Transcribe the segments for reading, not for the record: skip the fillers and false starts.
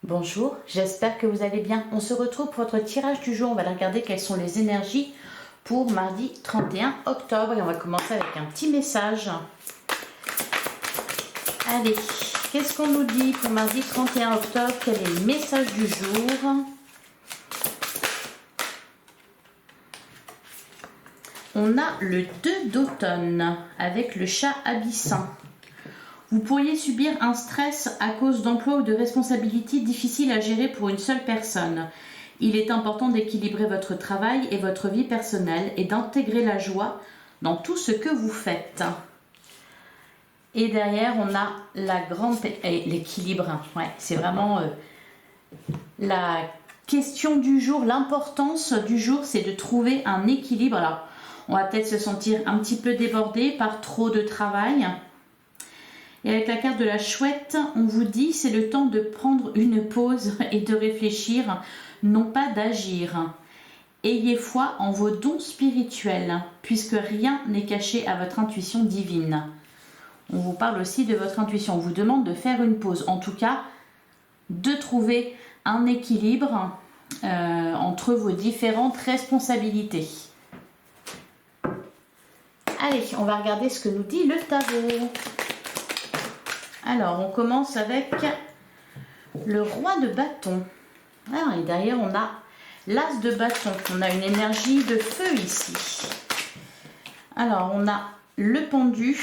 Bonjour, j'espère que vous allez bien. On se retrouve pour votre tirage du jour. On va regarder quelles sont les énergies pour mardi 31 octobre. Et on va commencer avec un petit message. Allez, qu'est-ce qu'on nous dit pour mardi 31 octobre? Quel est le message du jour? On a le 2 d'automne avec le chat abyssin. Vous pourriez subir un stress à cause d'emplois ou de responsabilités difficiles à gérer pour une seule personne. Il est important d'équilibrer votre travail et votre vie personnelle et d'intégrer la joie dans tout ce que vous faites. Et derrière, on a la grande... l'équilibre. Ouais, c'est vraiment la question du jour, l'importance du jour, c'est de trouver un équilibre. Alors, on va peut-être se sentir un petit peu débordé par trop de travail. Et avec la carte de la chouette, on vous dit c'est le temps de prendre une pause et de réfléchir, non pas d'agir. Ayez foi en vos dons spirituels, puisque rien n'est caché à votre intuition divine. On vous parle aussi de votre intuition. On vous demande de faire une pause, en tout cas de trouver un équilibre entre vos différentes responsabilités. Allez, on va regarder ce que nous dit le tarot. Alors, on commence avec le roi de bâton. Ah, et derrière, on a l'as de bâton. On a une énergie de feu ici. Alors, on a le pendu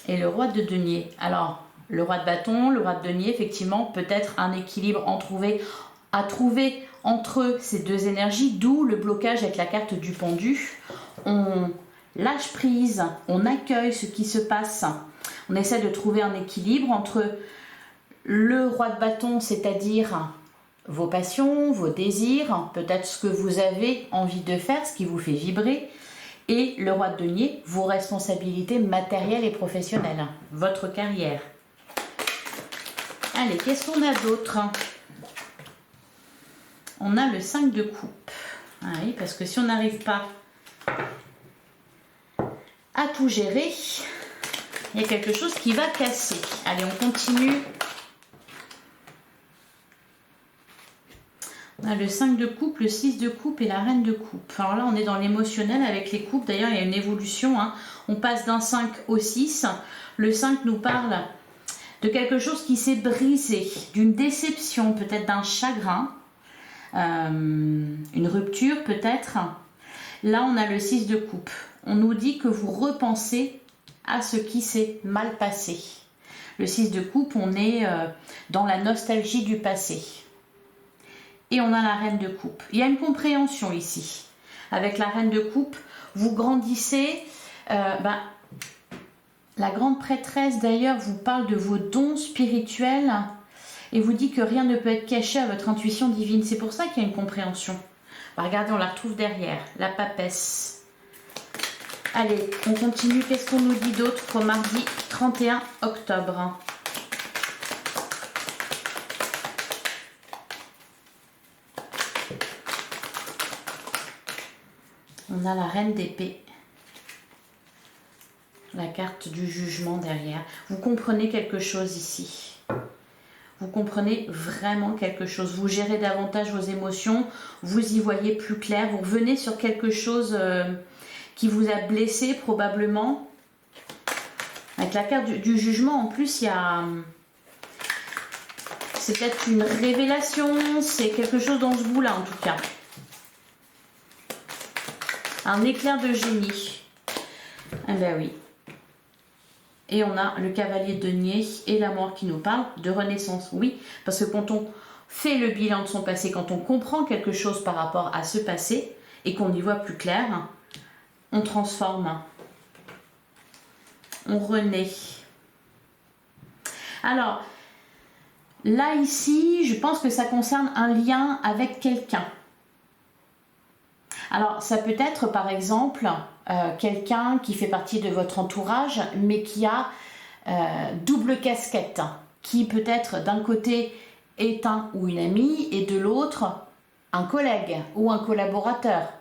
et le roi de denier. Alors, le roi de bâton, le roi de denier, effectivement, peut-être un équilibre à trouver entre ces deux énergies, d'où le blocage avec la carte du pendu. On lâche prise, on accueille ce qui se passe. On essaie de trouver un équilibre entre le roi de bâton, c'est-à-dire vos passions, vos désirs, peut-être ce que vous avez envie de faire, ce qui vous fait vibrer, et le roi de denier, vos responsabilités matérielles et professionnelles, votre carrière. Allez, qu'est-ce qu'on a d'autre? On a le 5 de coupe. Ah oui, parce que si on n'arrive pas à tout gérer, il y a quelque chose qui va casser. Allez, on continue. On a le 5 de coupe, le 6 de coupe et la reine de coupe. Alors là, on est dans l'émotionnel avec les coupes. D'ailleurs, il y a une évolution. On passe d'un 5 au 6. Le 5 nous parle de quelque chose qui s'est brisé, d'une déception, peut-être d'un chagrin, une rupture peut-être. Là, on a le 6 de coupe. On nous dit que vous repensez à ce qui s'est mal passé. Le 6 de coupe, on est dans la nostalgie du passé. Et on a la reine de coupe. Il y a une compréhension ici. Avec la reine de coupe, vous grandissez. La grande prêtresse, d'ailleurs, vous parle de vos dons spirituels et vous dit que rien ne peut être caché à votre intuition divine. C'est pour ça qu'il y a une compréhension. Regardez, on la retrouve derrière. La papesse. Allez, on continue. Qu'est-ce qu'on nous dit d'autre pour mardi 31 octobre? On a la reine d'épée. La carte du jugement derrière. Vous comprenez quelque chose ici. Vous comprenez vraiment quelque chose. Vous gérez davantage vos émotions. Vous y voyez plus clair. Vous revenez sur quelque chose qui vous a blessé probablement. Avec la carte du jugement, en plus, il y a... c'est peut-être une révélation. C'est quelque chose dans ce goût-là, en tout cas. Un éclair de génie. Ah ben oui. Et on a le cavalier de denier et la mort qui nous parle de renaissance. Oui, parce que quand on fait le bilan de son passé, quand on comprend quelque chose par rapport à ce passé et qu'on y voit plus clair, on transforme. On renaît. Alors, là, ici, je pense que ça concerne un lien avec quelqu'un. Alors, ça peut être, par exemple, quelqu'un qui fait partie de votre entourage, mais qui a double casquette, qui peut-être d'un côté est un ou une amie, et de l'autre, un collègue ou un collaborateur.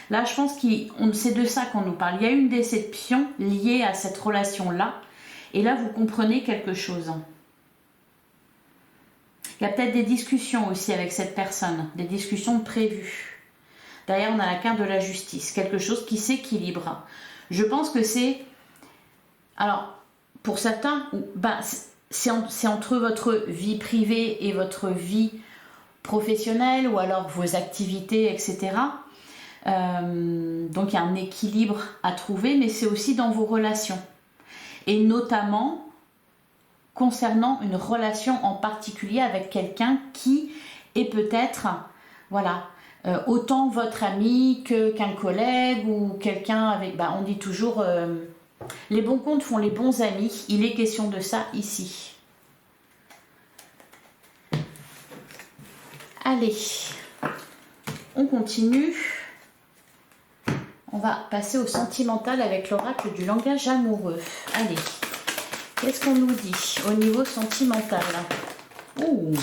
Là, je pense que c'est de ça qu'on nous parle. Il y a une déception liée à cette relation-là, et là, vous comprenez quelque chose. Il y a peut-être des discussions aussi avec cette personne, des discussions prévues. Derrière, on a la carte de la justice, quelque chose qui s'équilibre. Je pense que c'est... Alors, pour certains, c'est entre votre vie privée et votre vie professionnelle, ou alors vos activités, etc. Donc, il y a un équilibre à trouver, mais c'est aussi dans vos relations. Et notamment concernant une relation en particulier avec quelqu'un qui est peut-être, voilà, autant votre ami qu'un collègue ou quelqu'un avec, on dit toujours, les bons comptes font les bons amis. Il est question de ça ici. Allez, on continue. On va passer au sentimental avec l'oracle du langage amoureux. Allez, qu'est-ce qu'on nous dit au niveau sentimental? Ouh.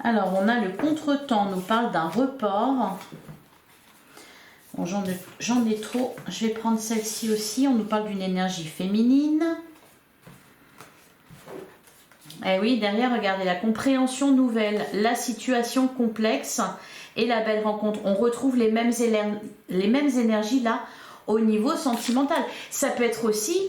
Alors, on a le contretemps, on nous parle d'un report. Bon, j'en ai trop, je vais prendre celle-ci aussi. On nous parle d'une énergie féminine. Eh oui, derrière, regardez, la compréhension nouvelle, la situation complexe et la belle rencontre. On retrouve les mêmes énergies là au niveau sentimental. Ça peut être aussi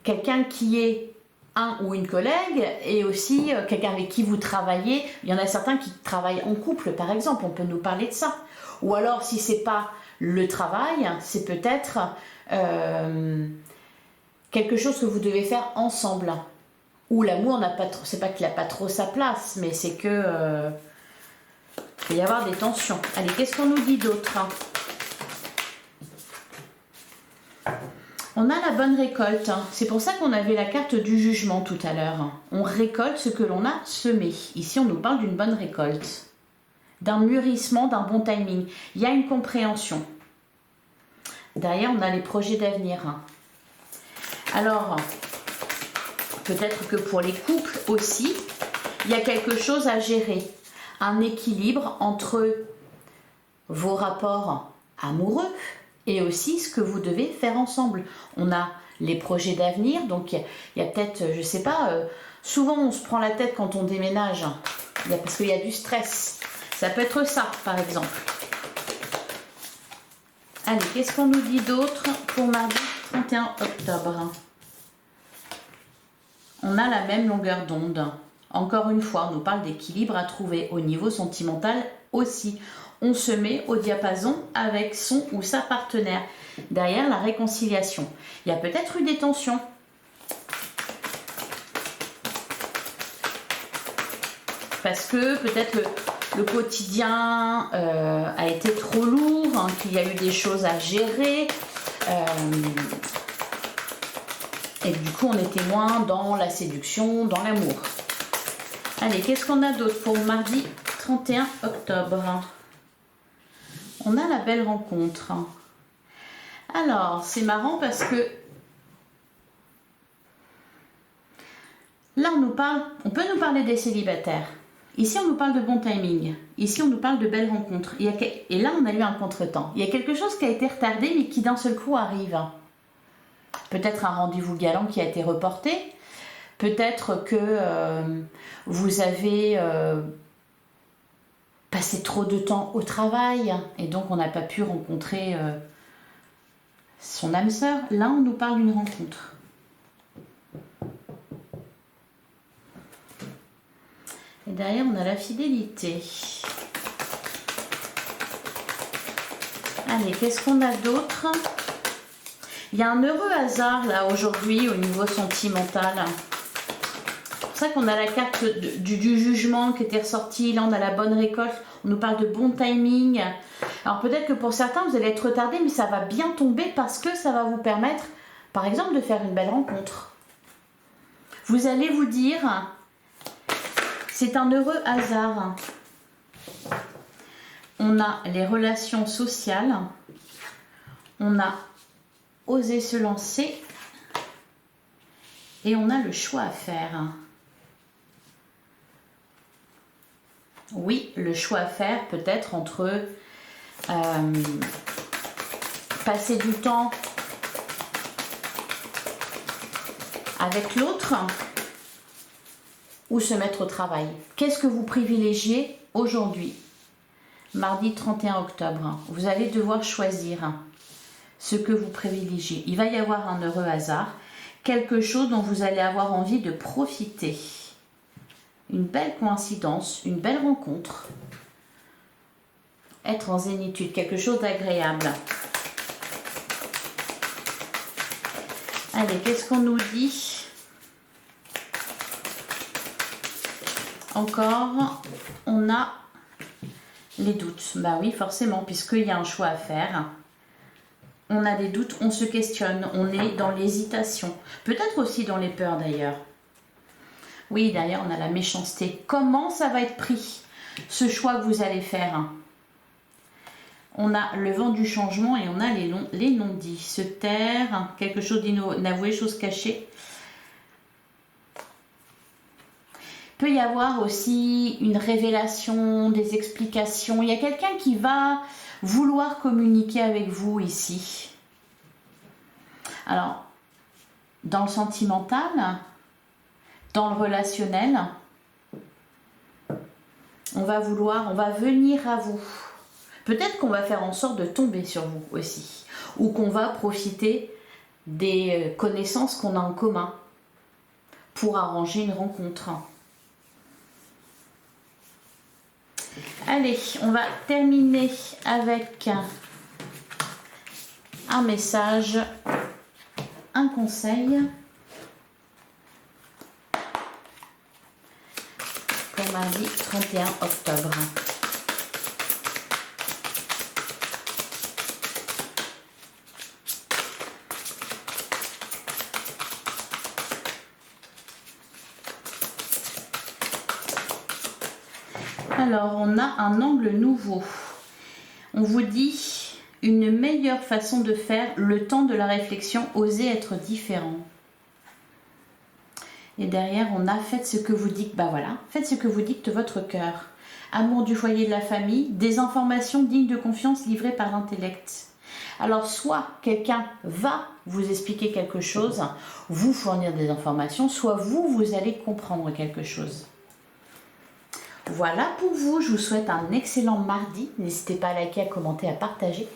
quelqu'un qui est un ou une collègue et aussi quelqu'un avec qui vous travaillez. Il y en a certains qui travaillent en couple, par exemple. On peut nous parler de ça. Ou alors, si c'est pas le travail, c'est peut-être quelque chose que vous devez faire ensemble. Ou l'amour n'a pas trop, c'est pas qu'il n'a pas trop sa place, mais c'est que il peut y avoir des tensions. Allez, qu'est-ce qu'on nous dit d'autre? On a la bonne récolte. C'est pour ça qu'on avait la carte du jugement tout à l'heure. On récolte ce que l'on a semé. Ici, on nous parle d'une bonne récolte, d'un mûrissement, d'un bon timing. Il y a une compréhension. Derrière, on a les projets d'avenir. Alors, peut-être que pour les couples aussi, il y a quelque chose à gérer. Un équilibre entre vos rapports amoureux et aussi ce que vous devez faire ensemble. On a les projets d'avenir, donc il y a peut-être, je ne sais pas, souvent on se prend la tête quand on déménage, parce qu'il y a du stress. Ça peut être ça, par exemple. Allez, qu'est-ce qu'on nous dit d'autre pour mardi 31 octobre? On a la même longueur d'onde. Encore une fois, on nous parle d'équilibre à trouver au niveau sentimental aussi. On se met au diapason avec son ou sa partenaire. Derrière, la réconciliation. Il y a peut-être eu des tensions. Parce que peut-être le quotidien a été trop lourd, hein, qu'il y a eu des choses à gérer. Et du coup, on était moins dans la séduction, dans l'amour. Allez, qu'est-ce qu'on a d'autre pour mardi 31 octobre? On a la belle rencontre. Alors, c'est marrant parce que là, on peut nous parler des célibataires. Ici, on nous parle de bon timing. Ici, on nous parle de belles rencontres. Et là, on a eu un contretemps. Il y a quelque chose qui a été retardé, mais qui d'un seul coup arrive. Peut-être un rendez-vous galant qui a été reporté. Peut-être que vous avez passé trop de temps au travail et donc on n'a pas pu rencontrer son âme sœur. Là, on nous parle d'une rencontre. Et derrière, on a la fidélité. Allez, qu'est-ce qu'on a d'autre? Il y a un heureux hasard là aujourd'hui au niveau sentimental. C'est pour ça qu'on a la carte du jugement qui était ressortie. Là, on a la bonne récolte. On nous parle de bon timing. Alors peut-être que pour certains, vous allez être retardés, mais ça va bien tomber parce que ça va vous permettre, par exemple, de faire une belle rencontre. Vous allez vous dire, c'est un heureux hasard. On a les relations sociales. On a osé se lancer. Et on a le choix à faire. Oui, le choix à faire peut-être entre passer du temps avec l'autre ou se mettre au travail. Qu'est-ce que vous privilégiez aujourd'hui? Mardi 31 octobre, vous allez devoir choisir ce que vous privilégiez. Il va y avoir un heureux hasard, quelque chose dont vous allez avoir envie de profiter. Une belle coïncidence, une belle rencontre. Être en zénitude, quelque chose d'agréable. Allez, qu'est-ce qu'on nous dit? Encore, on a les doutes. Bah oui, forcément, puisqu'il y a un choix à faire. On a des doutes, on se questionne, on est dans l'hésitation. Peut-être aussi dans les peurs d'ailleurs. Oui, d'ailleurs, on a la méchanceté. Comment ça va être pris, ce choix que vous allez faire? On a le vent du changement et on a les non-dits. Se taire, quelque chose d'inavoué, chose cachée. Peut y avoir aussi une révélation, des explications. Il y a quelqu'un qui va vouloir communiquer avec vous ici. Alors, dans le sentimental, dans le relationnel, on va venir à vous. Peut-être qu'on va faire en sorte de tomber sur vous aussi. Ou qu'on va profiter des connaissances qu'on a en commun pour arranger une rencontre. Allez, on va terminer avec un message, un conseil pour mardi 31 octobre. Alors, on a un angle nouveau. On vous dit une meilleure façon de faire, le temps de la réflexion, oser être différent. Et derrière, on a faites ce que vous dites. Bah voilà, faites ce que vous dicte votre cœur. Amour du foyer de la famille, des informations dignes de confiance livrées par l'intellect. Alors, soit quelqu'un va vous expliquer quelque chose, vous fournir des informations, soit vous allez comprendre quelque chose. Voilà pour vous, je vous souhaite un excellent mardi. N'hésitez pas à liker, à commenter, à partager.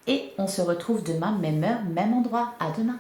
Et on se retrouve demain, même heure, même endroit. À demain.